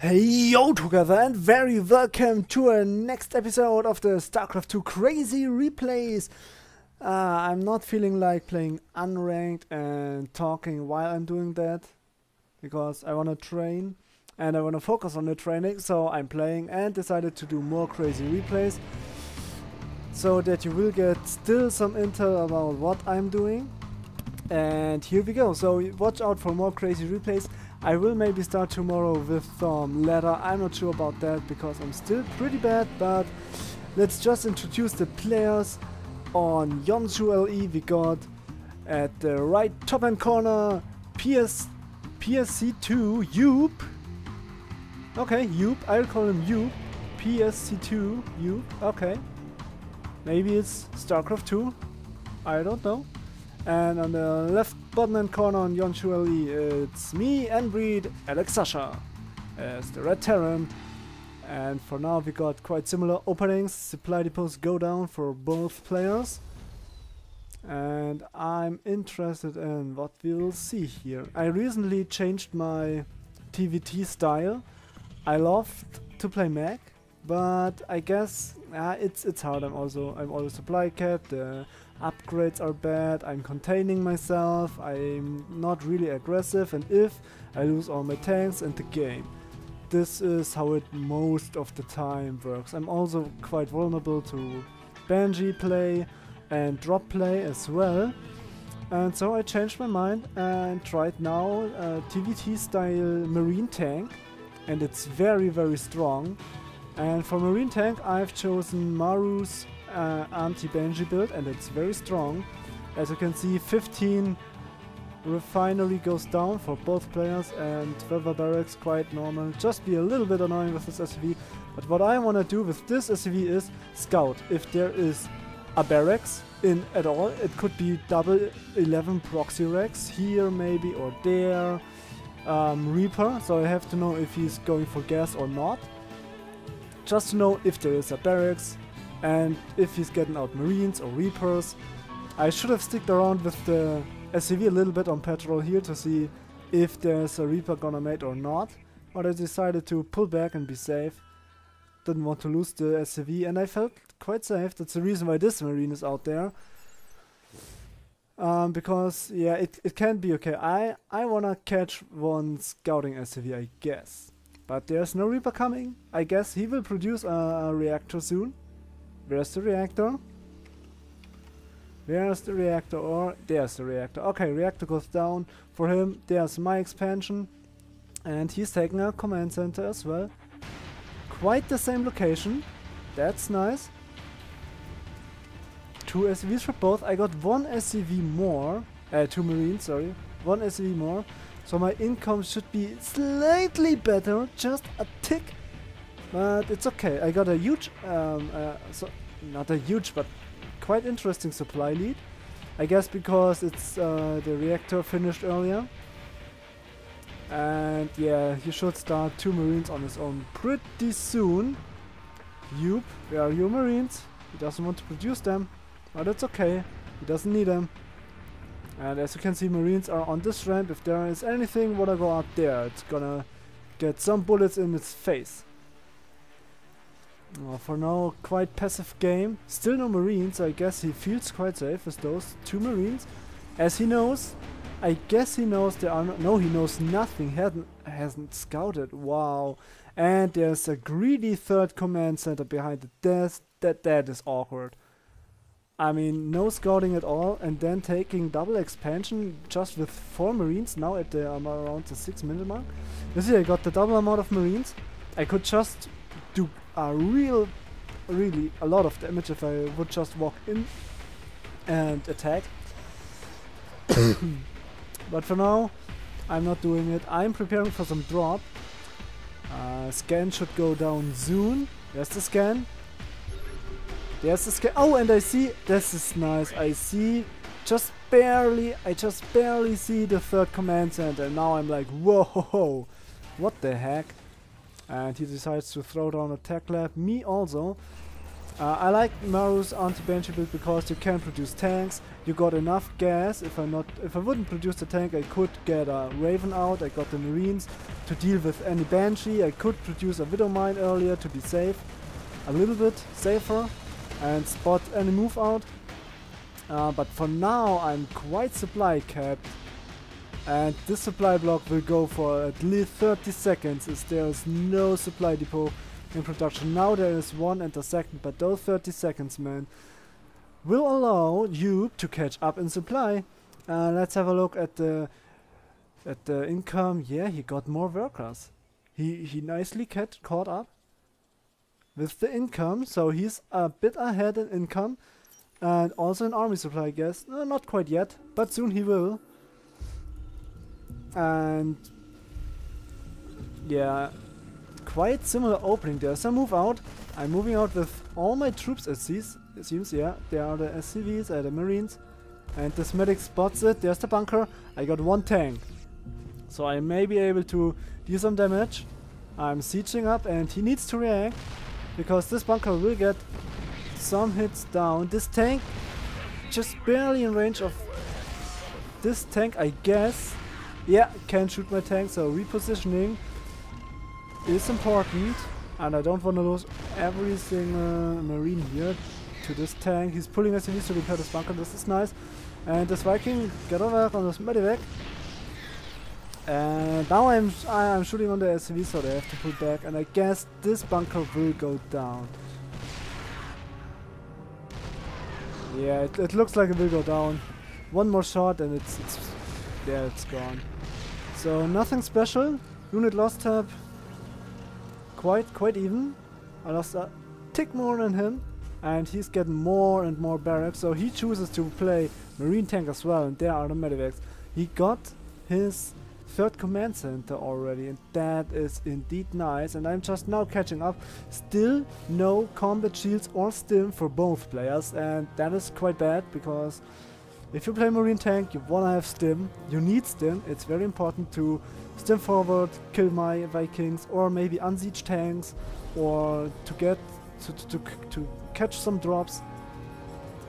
Hey yo together and very welcome to a next episode of the StarCraft 2 crazy replays. I'm not feeling like playing unranked and talking while I'm doing that because I want to train and I want to focus on the training, so I'm playing and decided to do more crazy replays so that you will get still some intel about what I'm doing. And here we go, so watch out for more crazy replays. I will maybe start tomorrow with ladder. I'm not sure about that because I'm still pretty bad, but let's just introduce the players. On Yeonsu LE we got at the right top hand corner PSC2 Yoop. Okay, Yoop, I'll call him Yoop. PSC2 Yoop, okay. Maybe it's StarCraft 2, I don't know. And on the left bottom hand corner on Yeonsu LE, it's me, Enbreed, Alex Sasha as the Red Terran. And for now we got quite similar openings. Supply depots go down for both players. And I'm interested in what we'll see here. I recently changed my TvT style. I loved to play mech, but I guess it's hard. I'm also supply cap. The upgrades are bad, I'm containing myself, I'm not really aggressive, and if I lose all my tanks and the game. This is how it most of the time works. I'm also quite vulnerable to Banshee play and drop play as well. And so I changed my mind and tried now a TvT style marine tank, and it's very strong. And for marine tank I've chosen Maru's anti-Banshee build, and it's very strong. As you can see, 15 refinery goes down for both players, and 12 barracks quite normal. Just be a little bit annoying with this SCV, but what I want to do with this SCV is scout. If there is a barracks in at all, it could be double 11 proxy racks here maybe, or there, Reaper, so I have to know if he's going for gas or not, just to know if there is a barracks. And if he's getting out Marines or Reapers. I should have sticked around with the SCV a little bit on patrol here to see if there's a Reaper gonna mate or not. But I decided to pull back and be safe. Didn't want to lose the SCV, and I felt quite safe. That's the reason why this Marine is out there. Because yeah, it can be okay. I wanna catch one scouting SCV, I guess. But there's no Reaper coming. I guess he will produce a reactor soon. Where's the reactor? Where's the reactor? Or there's the reactor. Okay, reactor goes down for him. There's my expansion. And he's taking a command center as well. Quite the same location. That's nice. 2 SCVs for both. I got 1 SCV more. 2 Marines, sorry. 1 SCV more. So my income should be slightly better. Just a tick. But it's okay. I got a huge, not a huge, but quite interesting supply lead. I guess because it's the reactor finished earlier. And yeah, he should start 2 Marines on his own pretty soon. Yoop, where are your Marines? He doesn't want to produce them, but it's okay. He doesn't need them. And as you can see, Marines are on this ramp. If there is anything wanna go out there, it's gonna get some bullets in its face. For now, quite passive game. Still no Marines, so I guess he feels quite safe with those 2 Marines. As he knows, I guess he knows there are no, he knows nothing, hasn't scouted. Wow. And there's a greedy third command center behind the desk. That is awkward. I mean, no scouting at all, and then taking double expansion just with 4 Marines, now at the around the 6-minute mark. You see, I got the double amount of Marines. I could just do really a lot of damage if I would just walk in and attack. But for now, I'm not doing it. I'm preparing for some drop. Scan should go down soon. There's the scan. There's the scan. Oh, and I see, this is nice. I see just barely see the third command center. And now I'm like, whoa, what the heck? And he decides to throw down a tech lab. Me also. I like Maru's anti-banshee build because you can produce tanks. You got enough gas. If I wouldn't produce the tank, I could get a Raven out. I got the Marines to deal with any Banshee. I could produce a Widow Mine earlier to be safe, a little bit safer, and spot any move out. But for now, I'm quite supply capped, and this supply block will go for at least 30 seconds if there is no supply depot in production. Now there is one and a second, but those 30 seconds, man, will allow you to catch up in supply. Let's have a look at the income. Yeah, he got more workers. He nicely caught up with the income, so he's a bit ahead in income and also in army supply, I guess. Not quite yet, but soon he will. And yeah, quite similar opening there. So move out. I'm moving out with all my troops, it seems. Yeah, there are the SCVs, the Marines, and this medic spots it. There's the bunker. I got one tank, so I may be able to do some damage. I'm sieging up, and he needs to react because this bunker will get some hits down. This tank just barely in range of this tank, I guess. Yeah, can shoot my tank, so repositioning is important, and I don't want to lose every single Marine here to this tank. He's pulling SCVs to repair this bunker. This is nice. And this Viking get over on this medevac. And now I'm shooting on the SCV, so they have to pull back. And I guess this bunker will go down. Yeah, it looks like it will go down. One more shot and it's gone. So nothing special. Unit loss tab. Quite even. I lost a tick more than him, and he's getting more and more barracks, so he chooses to play Marine tank as well, and there are the medevacs. He got his third command center already, and that is indeed nice, and I'm just now catching up. Still no combat shields or stim for both players, and that is quite bad, because if you play Marine tank, you wanna have stim. You need stim. It's very important to stim forward, kill my Vikings, or maybe unsiege tanks, or to get to catch some drops.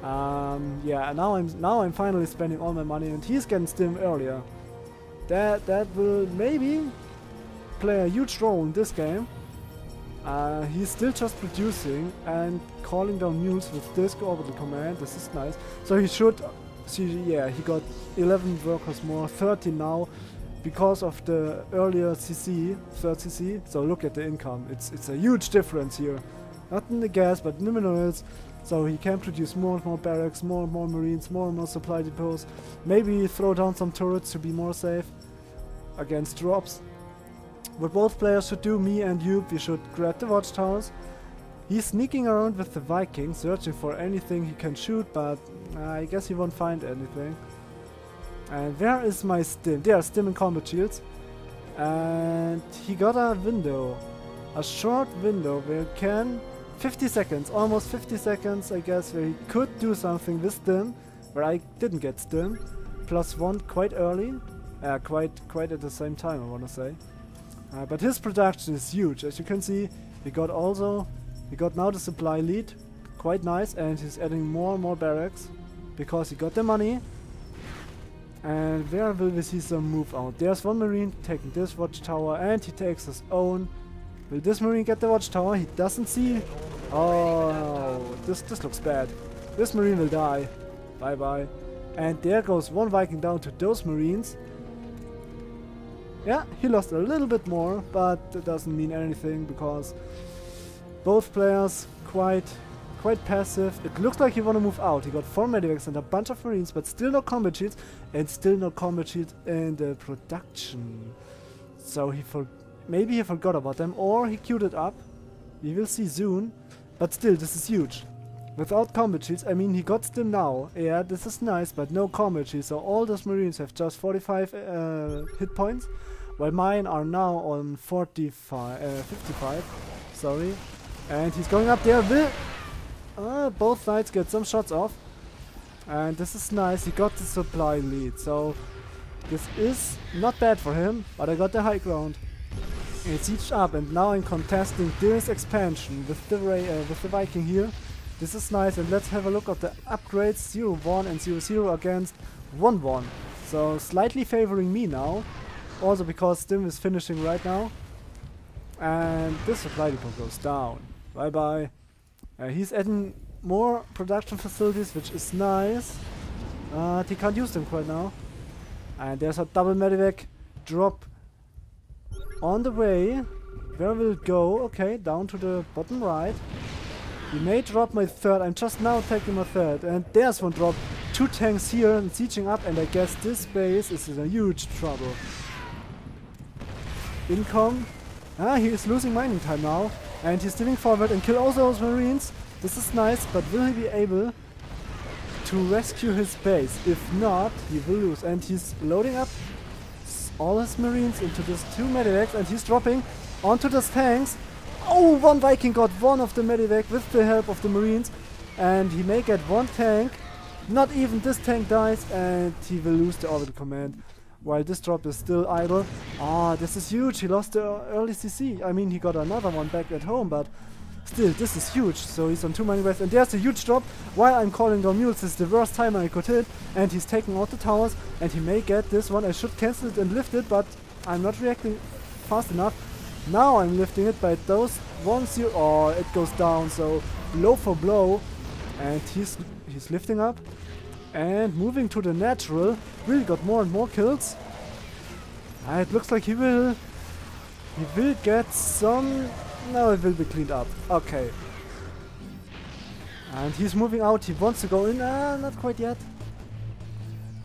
Yeah, now I'm finally spending all my money, and he's getting stim earlier. That will maybe play a huge role in this game. He's still just producing and calling down mules with this orbital command. This is nice. So he should see, yeah, he got 11 workers more, 13 now, because of the earlier CC, third CC. So look at the income. It's a huge difference here. Not in the gas, but in the minerals. So he can produce more and more barracks, more and more Marines, more and more supply depots. Maybe throw down some turrets to be more safe against drops. What both players should do, me and you, we should grab the watchtowers. He's sneaking around with the Viking, searching for anything he can shoot, but I guess he won't find anything. And where is my stim? There are stim and combat shields. And he got a window. A short window where he can... 50 seconds, almost 50 seconds, I guess, where he could do something with stim, where I didn't get stim. +1 quite early. Quite at the same time, I wanna say. But his production is huge. As you can see, he got now the supply lead. Quite nice, and he's adding more and more barracks because he got the money. And where will we see some move out? There's one Marine taking this watchtower, and he takes his own. Will this Marine get the watchtower? He doesn't see. Oh, this looks bad. This Marine will die. Bye bye. And there goes one Viking down to those Marines. Yeah, he lost a little bit more, but it doesn't mean anything because both players quite passive. It looks like he wanna move out. He got 4 medivacs and a bunch of Marines, but still no combat shields, and still no combat shields in the production. So maybe he forgot about them, or he queued it up. We will see soon. But still, this is huge. Without combat shields, I mean, he got stim now. Yeah, this is nice, but no combat shields. So all those Marines have just 45 hit points, while mine are now on 55. Sorry. And he's going up there. Both sides get some shots off. And this is nice. He got the supply lead. So this is not bad for him, but I got the high ground. It's sieged up, and now I'm contesting this expansion with the Viking here. This is nice, and let's have a look at the upgrades. 0-1 and 0-0 against 1-1. So slightly favoring me now. Also because Stim is finishing right now. And this supply depot goes down. Bye bye. He's adding more production facilities, which is nice. He can't use them quite now. And there's a double medivac drop on the way. Where will it go? Okay, down to the bottom right. He may drop my third. I'm just now taking my third. And there's one drop. 2 tanks here and sieging up. And I guess this base is in a huge trouble. Income. He is losing mining time now. And he's stealing forward and kill all those marines. This is nice, but will he be able to rescue his base? If not, he will lose. And he's loading up all his marines into these 2 medivacs. And he's dropping onto those tanks. Oh, one Viking got one of the medivac with the help of the marines. And he may get 1 tank. Not even this tank dies. And he will lose the orbital command. While this drop is still idle. This is huge. He lost the early CC. I mean, he got another one back at home, but still, this is huge. So he's on 2 mining waves. And there's a huge drop. While I'm calling down mules, this is the worst time I could hit. And he's taking out the towers. And he may get this one. I should cancel it and lift it, but I'm not reacting fast enough. Now I'm lifting it by those 1-0. Oh, it goes down. So blow for blow. And he's lifting up. And moving to the natural. Really got more and more kills. It looks like he will get some. No, it will be cleaned up. Okay. And he's moving out. He wants to go in. Not quite yet.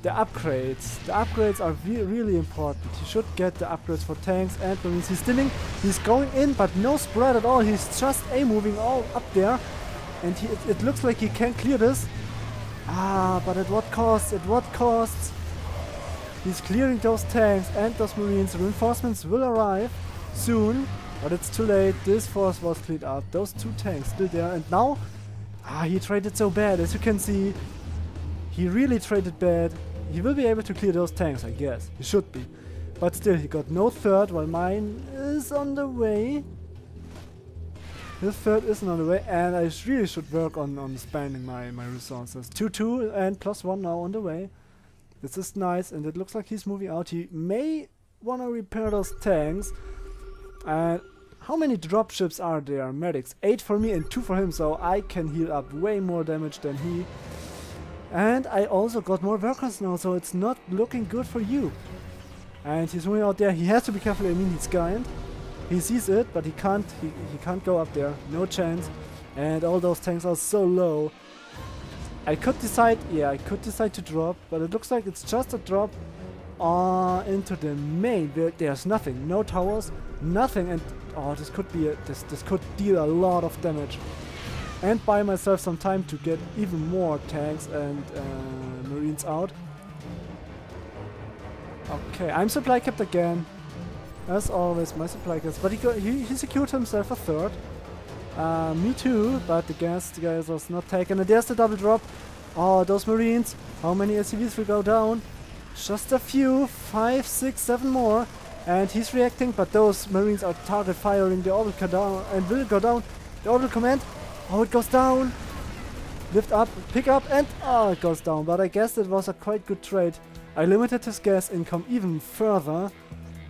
The upgrades. The upgrades are really important. He should get the upgrades for tanks and marines. He's stilling. He's going in, but no spread at all. He's just moving all up there. And it looks like he can clear this. But at what cost? At what cost? He's clearing those tanks and those marines. Reinforcements will arrive soon, but it's too late. This force was cleared up. Those 2 tanks still there. And now, he traded so bad. As you can see, he really traded bad. He will be able to clear those tanks, I guess. He should be. But still, he got no third, while mine is on the way. His third isn't on the way, and I really should work on spending my resources. 2-2 and +1 now on the way. This is nice, and it looks like he's moving out. He may want to repair those tanks. And how many dropships are there? Medics. 8 for me and 2 for him, so I can heal up way more damage than he. And I also got more workers now, so it's not looking good for you. And he's moving out there. He has to be careful. I mean, he's kind. He sees it, but he can't go up there. No chance. And all those tanks are so low. I could decide to drop, but it looks like it's just a drop into the main. There's nothing. No towers, nothing. And this could be this could deal a lot of damage. And buy myself some time to get even more tanks and marines out. Okay, I'm supply capped again. As always, my supply caps. But he secured himself a third. Me too, but the gas was not taken. And there's the double drop. Oh, those marines. How many SCVs will go down? Just a few. 5, 6, 7 more. And he's reacting, but those marines are target firing. The orbital down and will go down. The orbital command. Oh, it goes down. Lift up, pick up, and it goes down. But I guess it was a quite good trade. I limited his gas income even further.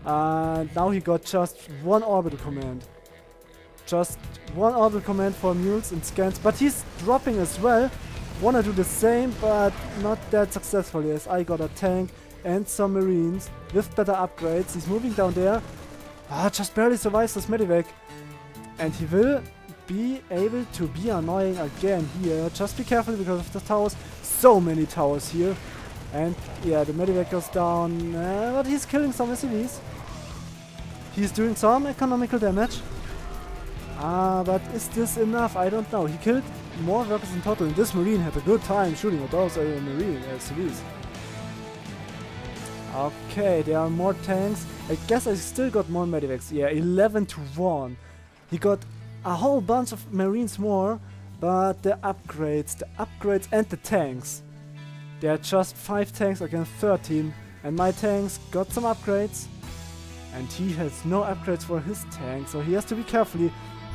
And now he got just 1 orbital command. Just 1 orbital command for mules and scans. But he's dropping as well. Wanna do the same, but not that successfully, as I got a tank and some marines with better upgrades. He's moving down there. Just barely survives this medivac. And he will be able to be annoying again here. Just be careful because of the towers. So many towers here. And yeah, the medivac goes down. But he's killing some SCVs. He's doing some economical damage. But is this enough? I don't know. He killed more workers in total. And this marine had a good time shooting at those marine SCVs. Okay, there are more tanks. I guess I still got more medivacs. Yeah, 11-1. He got a whole bunch of marines more. But the upgrades and the tanks. There are just 5 tanks against 13. And my tanks got some upgrades. And he has no upgrades for his tank. So he has to be careful.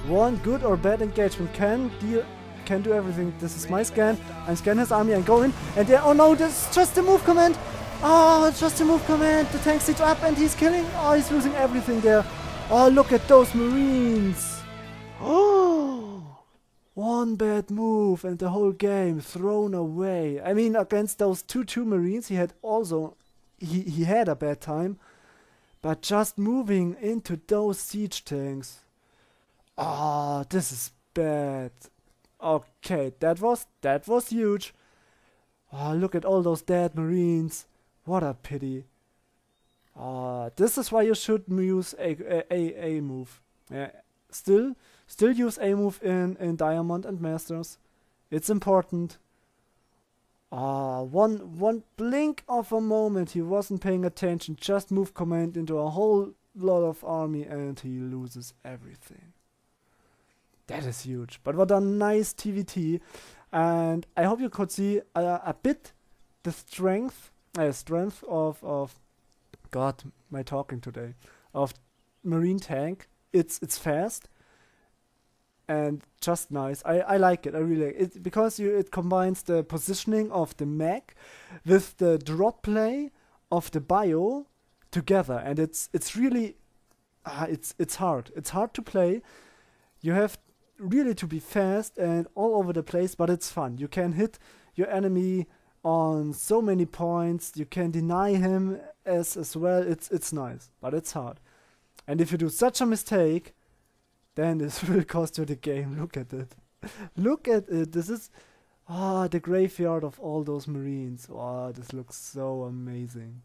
One good or bad engagement can deal can do everything. This is my scan. I scan his army and go in. And there, oh no, this is just a move command. Oh, it's just a move command. The tank siege up and he's killing. Oh, he's losing everything there. Oh, look at those Marines. Oh, one bad move and the whole game thrown away. I mean, against those 2-2 Marines, he had also, he had a bad time. But just moving into those siege tanks. Oh, this is bad. Okay, that was huge. Oh, look at all those dead Marines. What a pity. This is why you should use a move. Yeah, still use a move in Diamond and Masters. It's important. One blink of a moment, he wasn't paying attention. Just move command into a whole lot of army and he loses everything. That is huge. But what a nice TvT. And I hope you could see a bit the strength of God, my talking today, of Marine tank. It's fast and just nice. I like it. I really like it because it combines the positioning of the mech with the drop play of the bio together, and it's really it's hard. It's hard to play. You have really to be fast and all over the place, but it's fun. You can hit your enemy on so many points. You can deny him as well. It's nice, but it's hard. And if you do such a mistake, then this will cost you the game. Look at it. Look at it. This is the graveyard of all those Marines. Oh, this looks so amazing.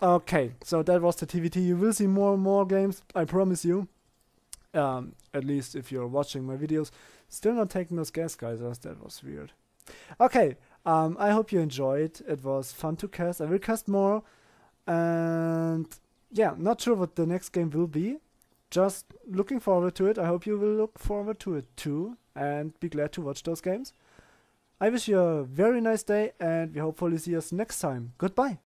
Okay, so that was the TvT. You will see more and more games, I promise you. At least if you're watching my videos. Still not taking those gas geysers. That was weird. Okay, I hope you enjoyed. It was fun to cast. I will cast more. And yeah, not sure what the next game will be. Just looking forward to it. I hope you will look forward to it too. And be glad to watch those games. I wish you a very nice day. And we hopefully see us next time. Goodbye.